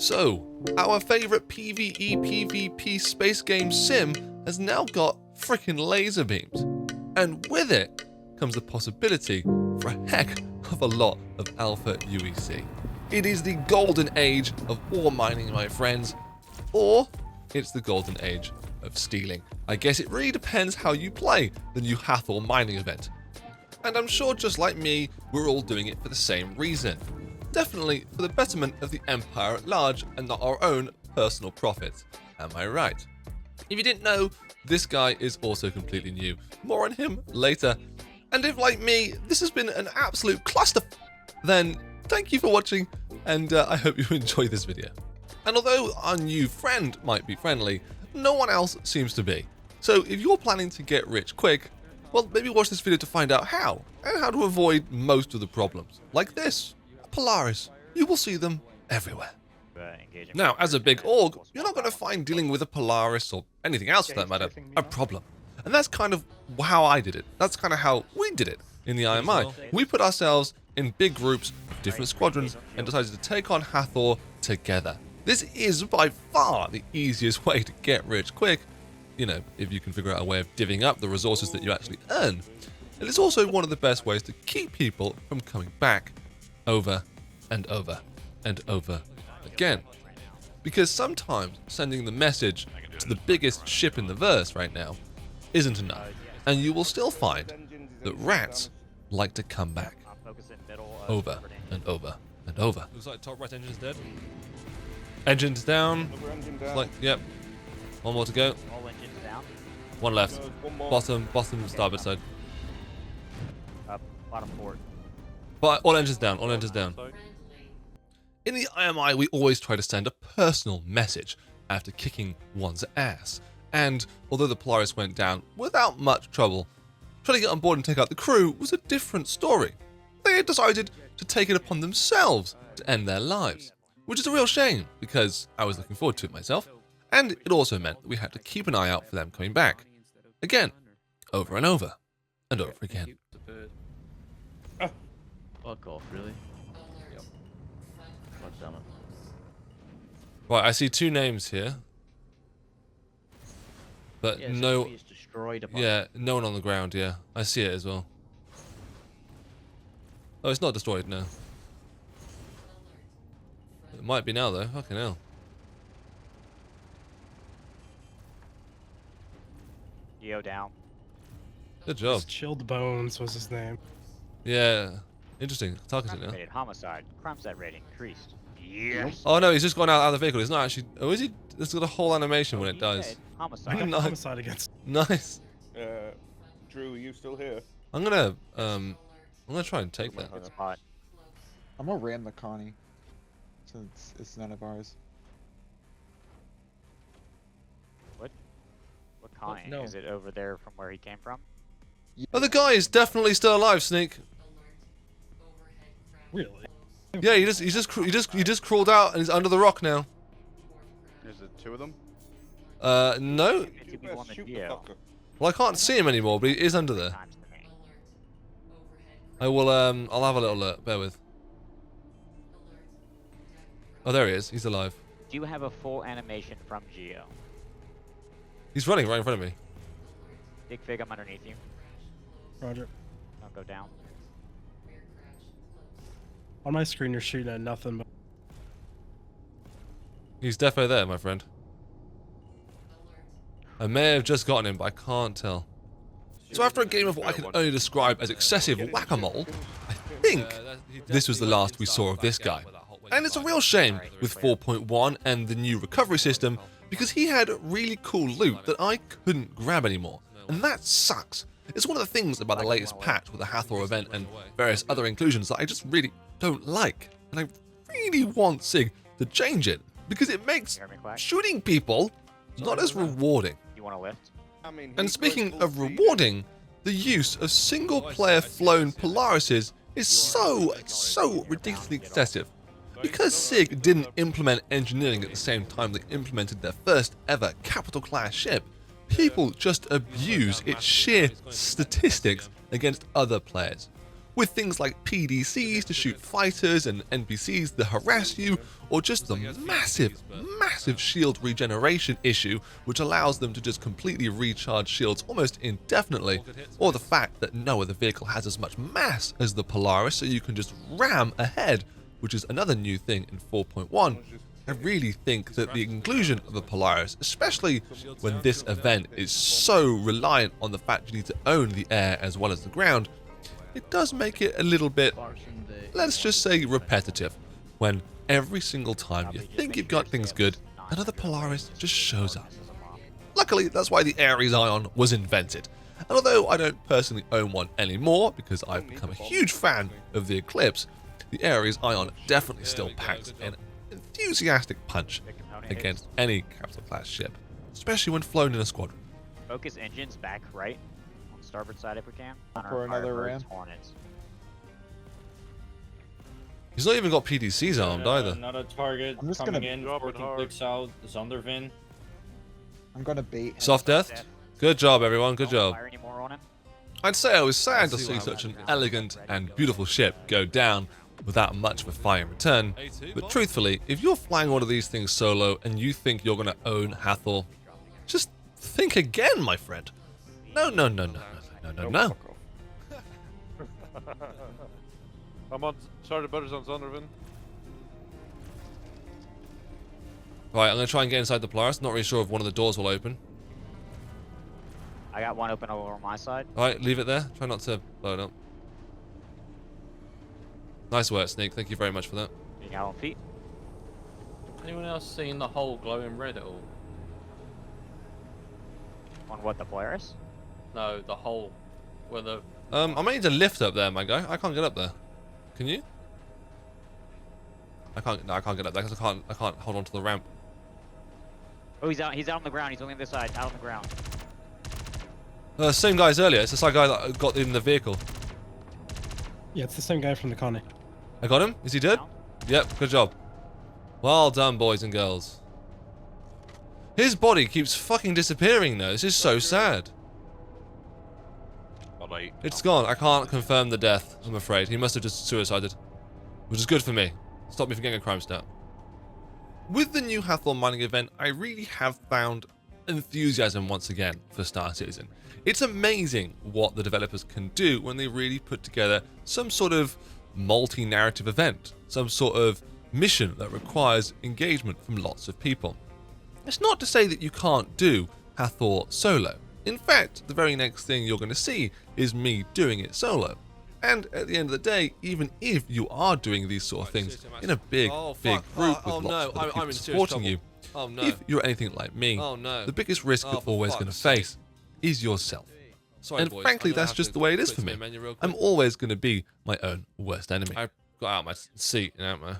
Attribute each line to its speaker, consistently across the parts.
Speaker 1: So, our favourite PvE PvP space game sim has now got frickin' laser beams. And with it comes the possibility for a heck of a lot of alpha UEC. It is the golden age of ore mining, my friends, or it's the golden age of stealing. I guess it really depends how you play the new Hathor mining event. And I'm sure just like me, we're all doing it for the same reason. Definitely for the betterment of the Empire at large and not our own personal profits. Am I right? If you didn't know, this guy is also completely new. More on him later. And if, like me, this has been an absolute cluster, then thank you for watching, and I hope you enjoy this video. And although our new friend might be friendly, no one else seems to be. So if you're planning to get rich quick, well, maybe watch this video to find out how, and how to avoid most of the problems. Like this, Polaris. You will see them everywhere. Now, as a big org, you're not going to find dealing with a Polaris, or anything else for that matter, a problem. And that's kind of how I did it. That's kind of how we did it in the IMI. We put ourselves in big groups of different squadrons and decided to take on Hathor together. This is by far the easiest way to get rich quick, you know, if you can figure out a way of divvying up the resources that you actually earn. And it's also one of the best ways to keep people from coming back over and over and over again. Because sometimes sending the message to the biggest ship in the verse right now isn't enough, and you will still find that rats like to come back over and over and over. Looks like top right engine's dead. Engine's down. Like, yep. One more to go.
Speaker 2: All engines down.
Speaker 1: One left. Bottom starboard side.
Speaker 2: Bottom port.
Speaker 1: But all engines down. All engines down. In the IMI, we always try to send a personal message after kicking one's ass. And although the Polaris went down without much trouble, trying to get on board and take out the crew was a different story. They had decided to take it upon themselves to end their lives, which is a real shame because I was looking forward to it myself, and it also meant that we had to keep an eye out for them coming back. Again, over and over, and over again.
Speaker 2: Fuck off, really?
Speaker 1: Yep.
Speaker 2: God damn it.
Speaker 1: Right, I see two names here. But
Speaker 2: Yeah,
Speaker 1: no,
Speaker 2: is destroyed
Speaker 1: yeah, no one on the ground, yeah. I see it as well. Oh, it's not destroyed, no. It might be now, though. Fucking hell.
Speaker 2: Geo down.
Speaker 1: Good job.
Speaker 3: Chilled Bones was his name.
Speaker 1: Yeah. Interesting. Targeted now.
Speaker 2: Committed homicide. Crime set rate increased. Yes.
Speaker 1: Oh, no, he's just gone out of the vehicle. He's not actually... Oh, is he? It's got a whole animation when it dies.
Speaker 2: Dead. Homicide.
Speaker 1: Nice.
Speaker 3: Homicide against.
Speaker 1: Nice.
Speaker 4: Drew, are you still here?
Speaker 1: I'm gonna try and take that.
Speaker 2: Good spot.
Speaker 5: I'm gonna ram the Connie, since it's none of ours.
Speaker 2: What kind?
Speaker 3: No.
Speaker 2: Is it over there from where he came from?
Speaker 1: Oh, the guy is definitely still alive, Sneak.
Speaker 3: Really?
Speaker 1: Yeah, he just crawled out and he's under the rock now.
Speaker 4: Is it two of them?
Speaker 1: No.
Speaker 2: 50
Speaker 4: You
Speaker 2: people
Speaker 4: best
Speaker 2: on the
Speaker 4: shoot the
Speaker 2: Geo.
Speaker 4: fucker.
Speaker 1: Well, I can't see him anymore, but he is under there.
Speaker 2: Times to me.
Speaker 1: I will, I'll have a little look. Bear with. Oh, there he is. He's alive.
Speaker 2: Do you have a full animation from Geo?
Speaker 1: He's running right in front of me.
Speaker 2: Big Fig, I'm underneath you.
Speaker 3: Roger.
Speaker 2: Don't go down.
Speaker 3: On my screen, you're shooting at nothing but.
Speaker 1: He's defo there, my friend. I may have just gotten him, but I can't tell. So after a game of what I can only describe as excessive whack-a-mole, I think this was the last we saw of this guy. And it's a real shame with 4.1 and the new recovery system, because he had really cool loot that I couldn't grab anymore. And that sucks. It's one of the things about the latest patch with the Hathor event and various other inclusions that I just really don't like. And I really want SIG to change it, because it makes shooting people not as rewarding.
Speaker 2: You want to lift?
Speaker 1: And speaking of rewarding, the use of single-player flown Polarises is so ridiculously excessive. Because SIG didn't implement engineering at the same time they implemented their first ever capital class ship, people just abuse its sheer statistics against other players. with things like PDCs to shoot fighters and NPCs that harass you, or just the massive shield regeneration issue, which allows them to just completely recharge shields almost indefinitely, or the fact that no other vehicle has as much mass as the Polaris, so you can just ram ahead, which is another new thing in 4.1. I really think that the inclusion of the Polaris, especially when this event is so reliant on the fact you need to own the air as well as the ground, it does make it a little bit, let's just say, repetitive, when every single time you think you've got things good, another Polaris just shows up. Luckily, that's why the Ares Ion was invented. And although I don't personally own one anymore because I've become a huge fan of the Eclipse, the Ares Ion definitely still packs an enthusiastic punch against any capital class ship, especially when flown in a squadron.
Speaker 2: Focus engines back right on the starboard side if we can.
Speaker 5: For another ram.
Speaker 2: Hornets.
Speaker 1: He's not even got PDCs armed either.
Speaker 6: Another target
Speaker 5: I'm just
Speaker 6: coming
Speaker 5: gonna
Speaker 6: in, 14 clicks out, Zondervin.
Speaker 5: I'm gonna bait him.
Speaker 1: Soft death? Good job, everyone. Good
Speaker 2: Don't
Speaker 1: job.
Speaker 2: fire any more on him.
Speaker 1: I'd say I was sad to see such an elegant and beautiful ship go down without much of a fire in return, but truthfully, if you're flying one of these things solo and you think you're going to own Hathor, just think again, my friend. No.
Speaker 7: I'm on Sergeant Butters on Zondervan.
Speaker 1: Right, I'm going to try and get inside the Polaris. Not really sure if one of the doors will open.
Speaker 2: I got one open over on my side.
Speaker 1: Alright, leave it there. Try not to blow it up. Nice work, Sneak. Thank you very much for that.
Speaker 2: You got on feet.
Speaker 8: Anyone else seeing the hole glowing red at all?
Speaker 2: On what, the Polaris?
Speaker 8: No, the hole where the
Speaker 1: I might need a lift up there, my guy. I can't get up there. Can you? I can't get up there because I can't hold on to the ramp.
Speaker 2: Oh, he's out on the ground. He's on the other side, out on the ground.
Speaker 1: Same guy as earlier. It's the same guy that got in the vehicle.
Speaker 3: Yeah, it's the same guy from the Connie.
Speaker 1: I got him. Is he dead?
Speaker 2: No.
Speaker 1: Yep, good job. Well done, boys and girls. His body keeps fucking disappearing though. This is so sad. It's gone. I can't confirm the death, I'm afraid. He must have just suicided. Which is good for me. Stop me from getting a crime stat. With the new Hathor mining event, I really have found enthusiasm once again for Star Citizen. It's amazing what the developers can do when they really put together some sort of multi-narrative event, some sort of mission that requires engagement from lots of people. It's not to say that you can't do Hathor solo. In fact, the very next thing you're going to see is me doing it solo. And at the end of the day, even if you are doing these sort of things in a big group with lots of other people supporting you, if you're anything like me, the biggest risk you're always going to face is yourself. And frankly, that's just the way it is for me. I'm always going to be my own worst enemy. I got out my seat, you know.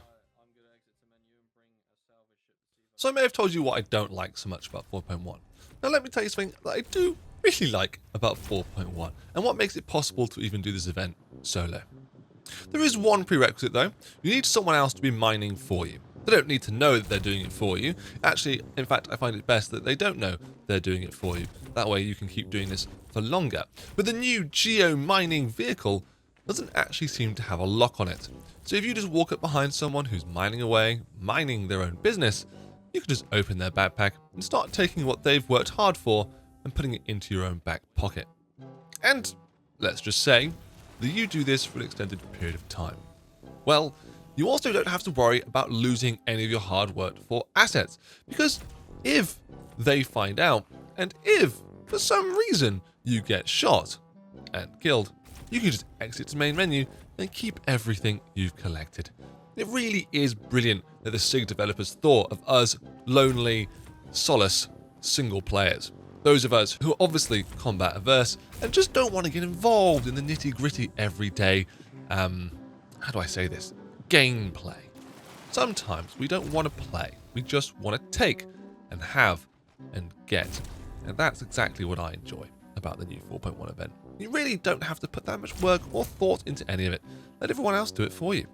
Speaker 1: So I may have told you what I don't like so much about 4.1. Now let me tell you something that I do really like about 4.1 and what makes it possible to even do this event solo. There is one prerequisite though. You need someone else to be mining for you. They don't need to know that they're doing it for you. Actually, in fact, I find it best that they don't know they're doing it for you. That way you can keep doing this for longer. But the new geo-mining vehicle doesn't actually seem to have a lock on it. So if you just walk up behind someone who's mining away, minding their own business, you can just open their backpack and start taking what they've worked hard for and putting it into your own back pocket. And let's just say that you do this for an extended period of time. Well, you also don't have to worry about losing any of your hard worked for assets, because if they find out, and if for some reason you get shot and killed, you can just exit to main menu and keep everything you've collected. It really is brilliant that the SIG developers thought of us lonely, solace, single players. Those of us who are obviously combat averse and just don't want to get involved in the nitty gritty everyday, how do I say this? Gameplay. Sometimes we don't want to play, we just want to take and have and get. And that's exactly what I enjoy about the new 4.1 event. You really don't have to put that much work or thought into any of it. Let everyone else do it for you.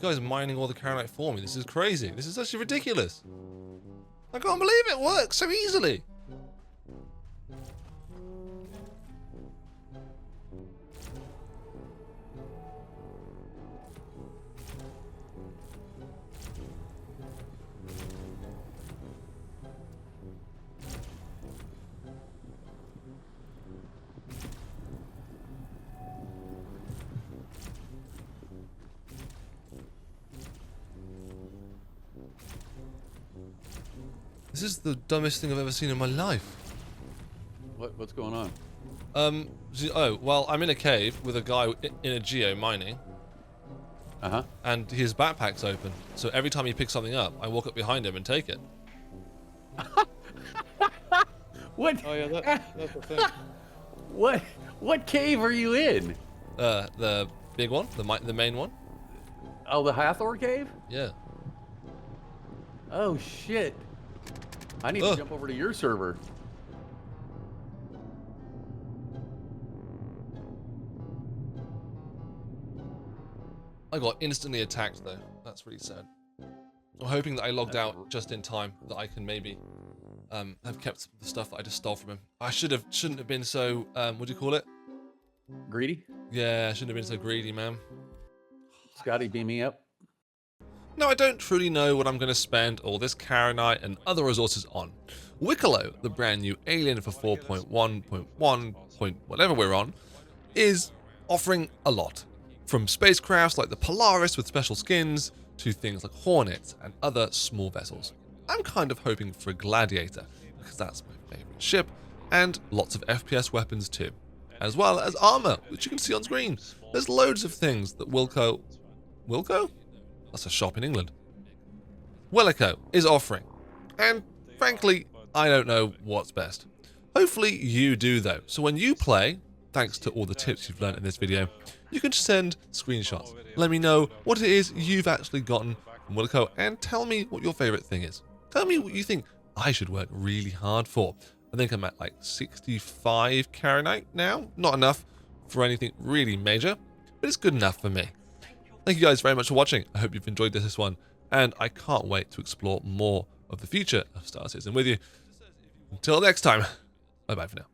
Speaker 1: guy's mining all the Carronite for me. This is crazy. This is actually ridiculous. I can't believe it works so easily. This is the dumbest thing I've ever seen in my life.
Speaker 9: What's going on?
Speaker 1: Oh, well, I'm in a cave with a guy in a geo mining,
Speaker 9: Uh-huh.
Speaker 1: and his backpack's open. So every time he picks something up, I walk up behind him and take it.
Speaker 9: What?
Speaker 7: Oh yeah, that's the thing.
Speaker 9: What cave are you in?
Speaker 1: The big one, the main one.
Speaker 9: Oh, the Hathor cave?
Speaker 1: Yeah.
Speaker 9: Oh shit. I need to jump over to your server.
Speaker 1: I got instantly attacked though. That's really sad. I'm hoping that I logged out just in time, that I can maybe have kept the stuff that I just stole from him. I shouldn't have been so what do you call it?
Speaker 9: Greedy?
Speaker 1: Yeah, I shouldn't have been so greedy, man.
Speaker 9: Scotty, beam me up.
Speaker 1: Now, I don't truly know what I'm going to spend all this Carronite and other resources on. Wicklow, the brand new alien for 4.1.1. Whatever we're on, is offering a lot. From spacecrafts like the Polaris with special skins, to things like Hornets and other small vessels. I'm kind of hoping for a Gladiator, because that's my favourite ship, and lots of FPS weapons too. As well as armour, which you can see on screen. There's loads of things that Wilco? That's a shop in England. Wilco is offering. And frankly, I don't know what's best. Hopefully you do though. So when you play, thanks to all the tips you've learned in this video, you can send screenshots. Let me know what it is you've actually gotten from Wilco and tell me what your favourite thing is. Tell me what you think I should work really hard for. I think I'm at like 65 Carronite now. Not enough for anything really major, but it's good enough for me. Thank you guys very much for watching. I hope you've enjoyed this one, and I can't wait to explore more of the future of Star Citizen with you. Until next time, bye bye for now.